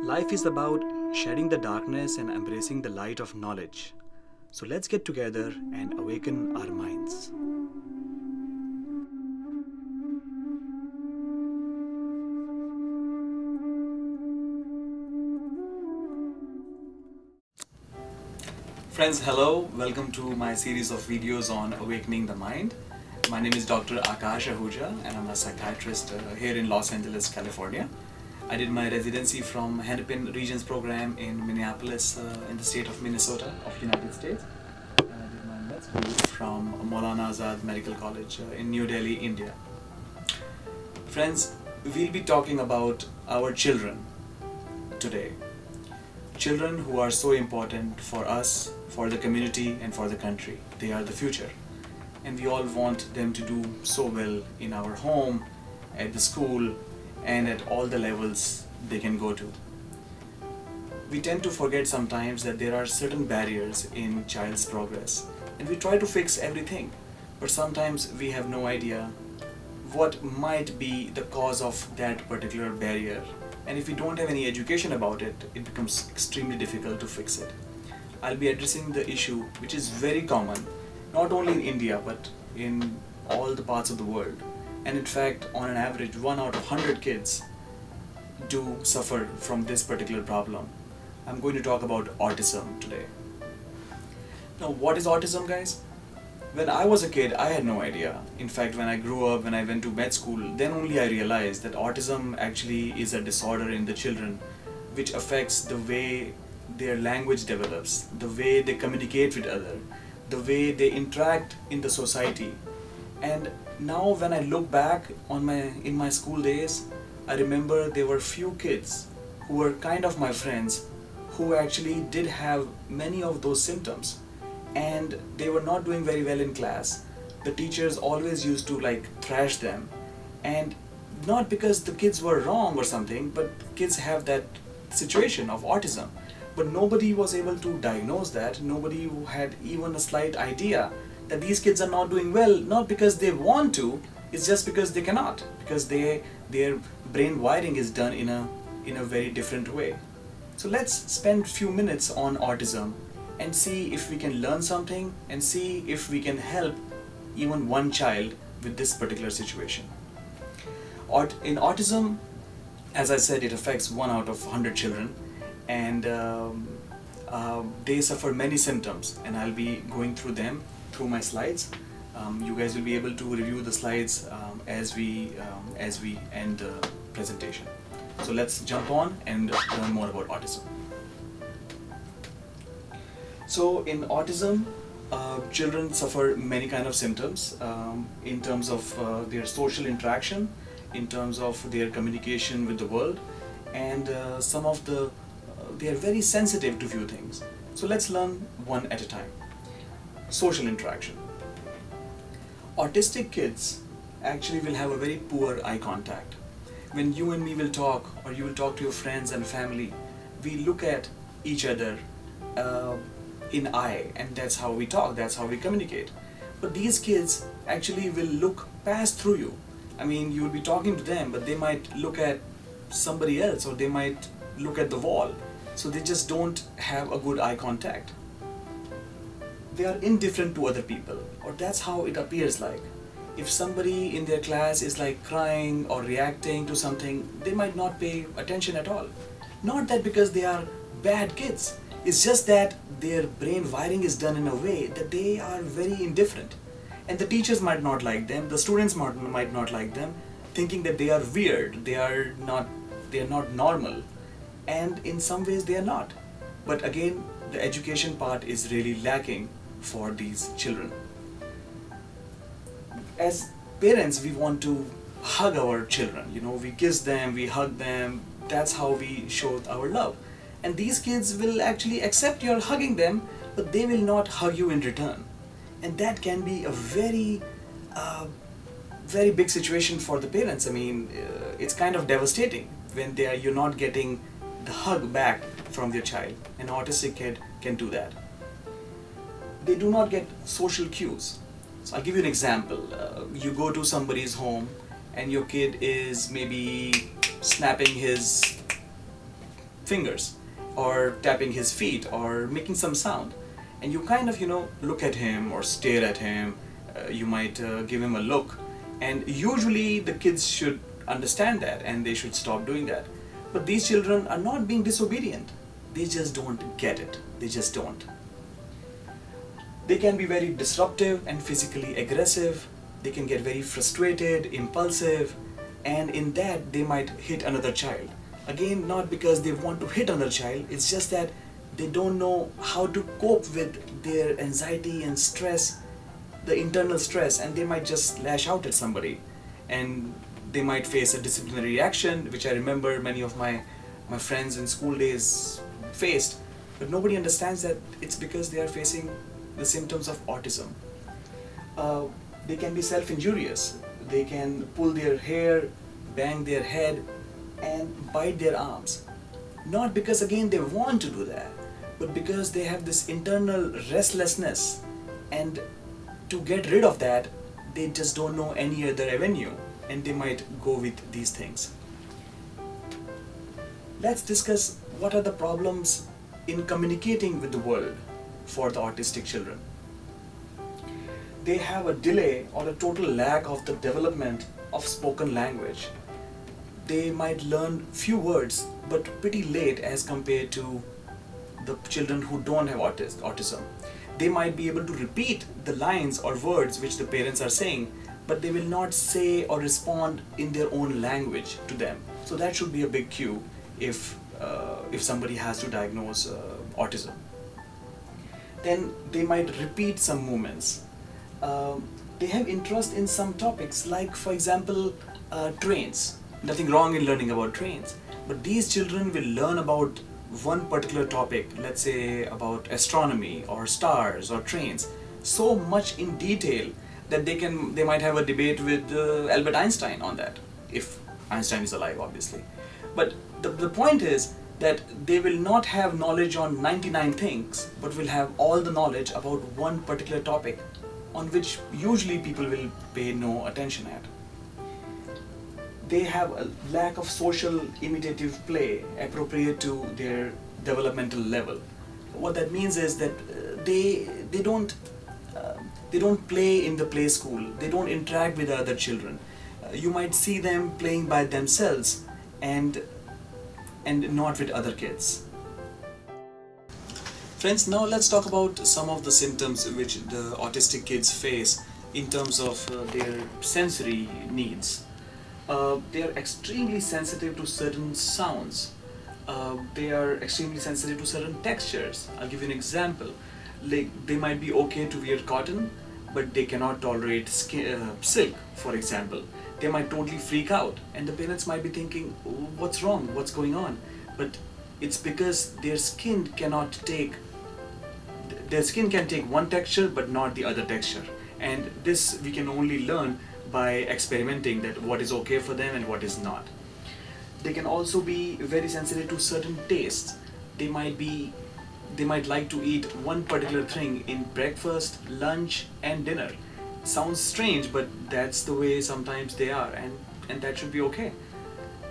Life is about shedding the darkness and embracing the light of knowledge. So let's get together and awaken our minds. Friends, hello. Welcome to my series of videos on awakening the mind. My name is Dr. Akash Ahuja and I'm a psychiatrist here in Los Angeles, California. I did my residency from Hennepin Regents program in Minneapolis in the state of Minnesota of United States. And I did my med school from Maulana Azad Medical College in New Delhi, India. Friends, we'll be talking about our children today. Children who are so important for us, for the community and for the country. They are the future. And we all want them to do so well in our home, at the school, and at all the levels they can go to. We tend to forget sometimes that there are certain barriers in child's progress, and we try to fix everything, but sometimes we have no idea what might be the cause of that particular barrier. And if we don't have any education about it, it becomes extremely difficult to fix it. I'll be addressing the issue which is very common, not only in India but in all the parts of the world. And in fact, on an average, 1 out of 100 kids do suffer from this particular problem. I'm going to talk about autism today. Now, what is autism, guys? When I was a kid, I had no idea. In fact, when I grew up, when I went to med school, then only I realized that autism actually is a disorder in the children which affects the way their language develops, the way they communicate with others, the way they interact in the society. And now when I look back in my school days, I remember there were few kids who were kind of my friends who actually did have many of those symptoms. And they were not doing very well in class. The teachers always used to thrash them, and not because the kids were wrong or something, but kids have that situation of autism. But nobody was able to diagnose that. Nobody had even a slight idea that these kids are not doing well, not because they want to, it's just because they cannot, because their brain wiring is done in a very different way. So let's spend few minutes on autism and see if we can learn something and see if we can help even one child with this particular situation. In autism, as I said, it affects 1 out of 100 children, and they suffer many symptoms, and I'll be going through them through my slides. You guys will be able to review the slides as we end the presentation. So let's jump on and learn more about autism. So in autism, children suffer many kind of symptoms in terms of their social interaction, in terms of their communication with the world, and they are very sensitive to few things. So let's learn one at a time. Social interaction. Autistic kids actually will have a very poor eye contact. When you and me will talk, or you will talk to your friends and family, we look at each other in eye, and that's how we talk, that's how we communicate. But these kids actually will look past through you. I mean, you will be talking to them, but they might look at somebody else, or they might look at the wall. So they just don't have a good eye contact. They are indifferent to other people, or that's how it appears like. If somebody in their class is crying or reacting to something, they might not pay attention at all. Not that because they are bad kids. It's just that their brain wiring is done in a way that they are very indifferent. And the teachers might not like them, the students might not like them, thinking that they are weird, they are not normal. And in some ways they are not. But again, the education part is really lacking for these children. As parents, we want to hug our children, we kiss them, we hug them, that's how we show our love. And these kids will actually accept your hugging them, but they will not hug you in return. And that can be a very big situation for the parents. I mean, it's kind of devastating when you're not getting the hug back from their child. An autistic kid can do that. They do not get social cues. So I'll give you an example. You go to somebody's home and your kid is maybe snapping his fingers, or tapping his feet, or making some sound. And you kind of, look at him or stare at him. You might give him a look. And usually the kids should understand that and they should stop doing that. But these children are not being disobedient. They just don't get it. They just don't. They can be very disruptive and physically aggressive. They can get very frustrated, impulsive, and in that they might hit another child. Again, not because they want to hit another child, it's just that they don't know how to cope with their anxiety and stress, the internal stress, and they might just lash out at somebody. And they might face a disciplinary action, which I remember many of my friends in school days faced. But nobody understands that it's because they are facing the symptoms of autism. They can be self-injurious. They can pull their hair, bang their head, and bite their arms. Not because again they want to do that, but because they have this internal restlessness, and to get rid of that, they just don't know any other avenue, and they might go with these things. Let's discuss what are the problems in communicating with the world for the autistic children. They have a delay or a total lack of the development of spoken language. They might learn few words but pretty late as compared to the children who don't have autism. They might be able to repeat the lines or words which the parents are saying, but they will not say or respond in their own language to them. So that should be a big cue if somebody has to diagnose autism. Then they might repeat some movements. They have interest in some topics, like for example trains. Nothing wrong in learning about trains, but these children will learn about one particular topic, let's say about astronomy or stars or trains, so much in detail that they might have a debate with Albert Einstein on that, if Einstein is alive, obviously. But the point is that they will not have knowledge on 99 things, but will have all the knowledge about one particular topic on which usually people will pay no attention at. They have a lack of social imitative play appropriate to their developmental level. What that means is that they don't play in the play school. They don't interact with other children. You might see them playing by themselves and not with other kids. Friends, now let's talk about some of the symptoms which the autistic kids face in terms of their sensory needs. They are extremely sensitive to certain sounds. They are extremely sensitive to certain textures. I'll give you an example. Like, they might be okay to wear cotton, but they cannot tolerate silk, for example. They might totally freak out, and the parents might be thinking, what's wrong, what's going on? But it's because their skin can take one texture but not the other texture, and this we can only learn by experimenting that what is okay for them and what is not. They can also be very sensitive to certain tastes. They might like to eat one particular thing in breakfast, lunch and dinner. Sounds strange, but that's the way sometimes they are, and that should be okay.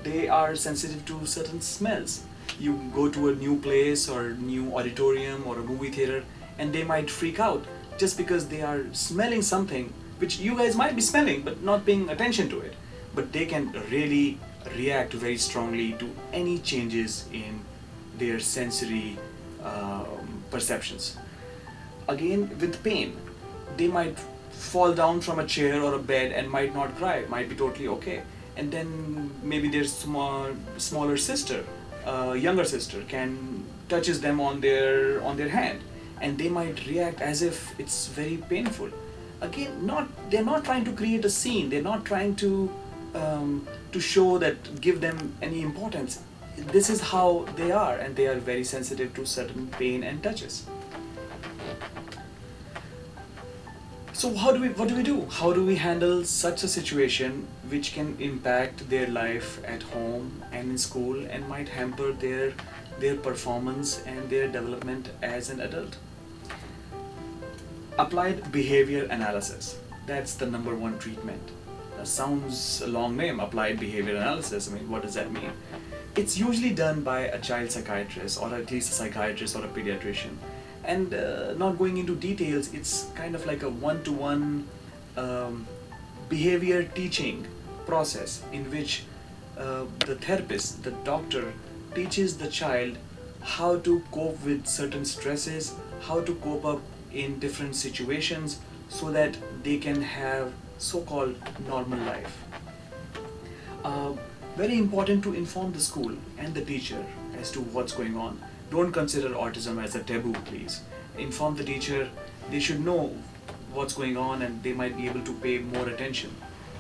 They are sensitive to certain smells. You go to a new place or new auditorium or a movie theater, and they might freak out just because they are smelling something which you guys might be smelling but not paying attention to it. But they can really react very strongly to any changes in their sensory perceptions. Again, with pain, they might fall down from a chair or a bed and might not cry, might be totally okay. And then maybe their smaller sister, younger sister, touches them on their hand, and they might react as if it's very painful. Again, they're not trying to create a scene. They're not trying to show that, give them any importance. This is how they are, and they are very sensitive to certain pain and touches. So what do we do? How do we handle such a situation which can impact their life at home and in school and might hamper their performance and their development as an adult? Applied behavior analysis. That's the number one treatment. Sounds a long name, applied behavior analysis. I mean, what does that mean? It's usually done by a child psychiatrist, or at least a psychiatrist or a pediatrician. And not going into details, it's kind of like a one-to-one um, behavior teaching process in which the therapist, the doctor, teaches the child how to cope with certain stresses, how to cope up in different situations so that they can have so-called normal life. Uh, Very important to inform the school and the teacher as to what's going on. Don't consider autism as a taboo, please. Inform the teacher, they should know what's going on and they might be able to pay more attention.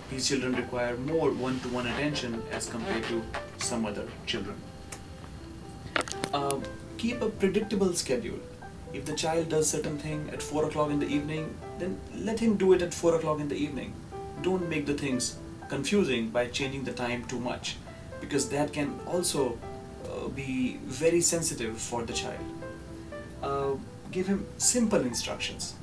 These children require more one-to-one attention as compared to some other children. Keep a predictable schedule. If the child does certain thing at 4 o'clock in the evening, then let him do it at 4 o'clock in the evening. Don't make the things confusing by changing the time too much, because that can also be very sensitive for the child. Give him simple instructions.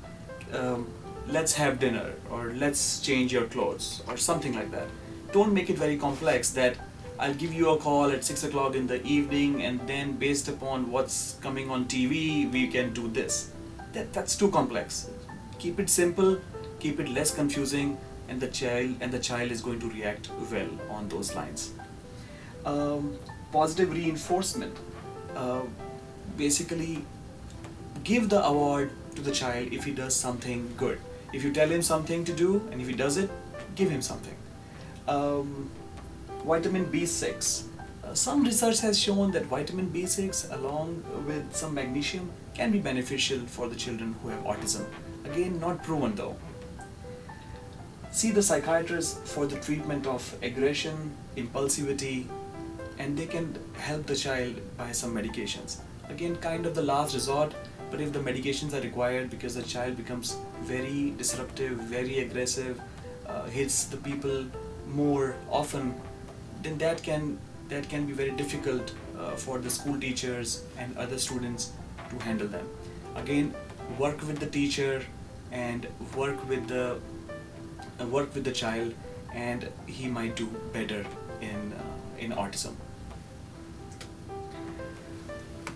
Let's have dinner, or let's change your clothes, or something like that. Don't make it very complex that I'll give you a call at 6 o'clock in the evening and then based upon what's coming on TV, we can do this. That's too complex. Keep it simple, keep it less confusing, and the child is going to react well on those lines. Positive reinforcement. Basically, give the award to the child if he does something good. If you tell him something to do and if he does it, give him something. Vitamin B6. Some research has shown that vitamin B6 along with some magnesium can be beneficial for the children who have autism. Again, not proven though. See the psychiatrist for the treatment of aggression, impulsivity, and they can help the child by some medications. Again, kind of the last resort, but if the medications are required because the child becomes very disruptive, very aggressive, hits the people more often, then that can be very difficult for the school teachers and other students to handle them. Again, work with the teacher and work with the child, and he might do better in autism.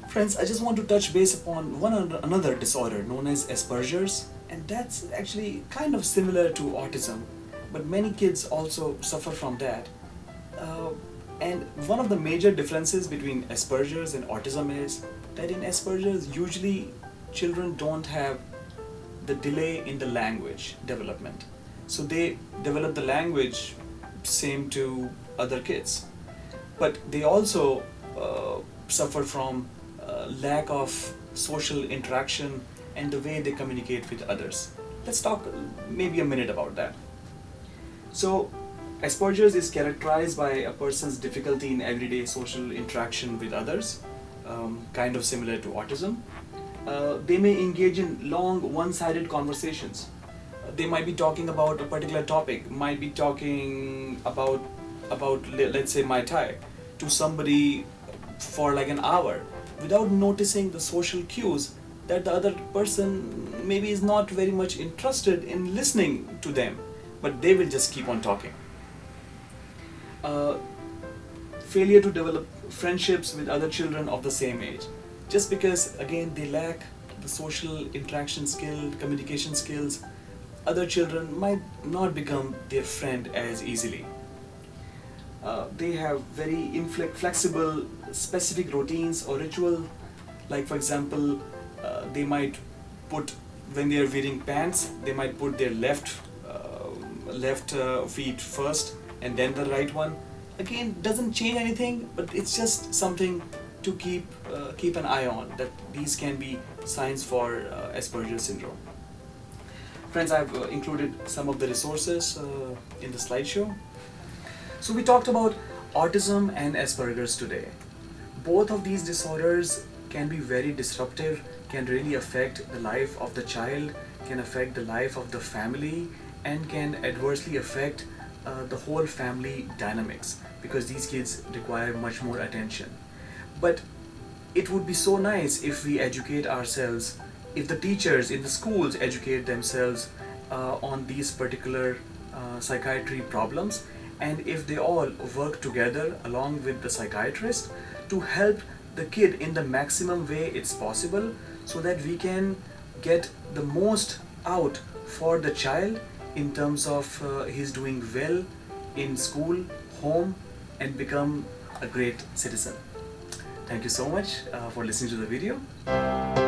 Friends, I just want to touch base upon another disorder known as Asperger's, and that's actually kind of similar to autism, but many kids also suffer from that. And one of the major differences between Asperger's and autism is that in Asperger's, usually children don't have the delay in the language development. So they develop the language same to other kids. But they also suffer from lack of social interaction and the way they communicate with others. Let's talk maybe a minute about that. So Asperger's is characterized by a person's difficulty in everyday social interaction with others, kind of similar to autism. They may engage in long one-sided conversations. They might be talking about a particular topic, might be talking about let's say Mai Tai to somebody for like an hour without noticing the social cues that the other person maybe is not very much interested in listening to them, but they will just keep on talking. Failure to develop friendships with other children of the same age, just because again they lack the social interaction skill, communication skills. Other children might not become their friend as easily. They have very inflexible, specific routines or ritual. Like for example, they might put, when they are wearing pants, they might put their left feet first and then the right one. Again, doesn't change anything, but it's just something to keep an eye on, that these can be signs for Asperger's syndrome. Friends, I've included some of the resources in the slideshow. So we talked about autism and Asperger's today. Both of these disorders can be very disruptive, can really affect the life of the child, can affect the life of the family, and can adversely affect the whole family dynamics, because these kids require much more attention. But it would be so nice if we educate ourselves, if the teachers in the schools educate themselves on these particular psychiatry problems, and if they all work together along with the psychiatrist to help the kid in the maximum way it's possible, so that we can get the most out for the child in terms of he's doing well in school, home, and become a great citizen. Thank you so much for listening to the video.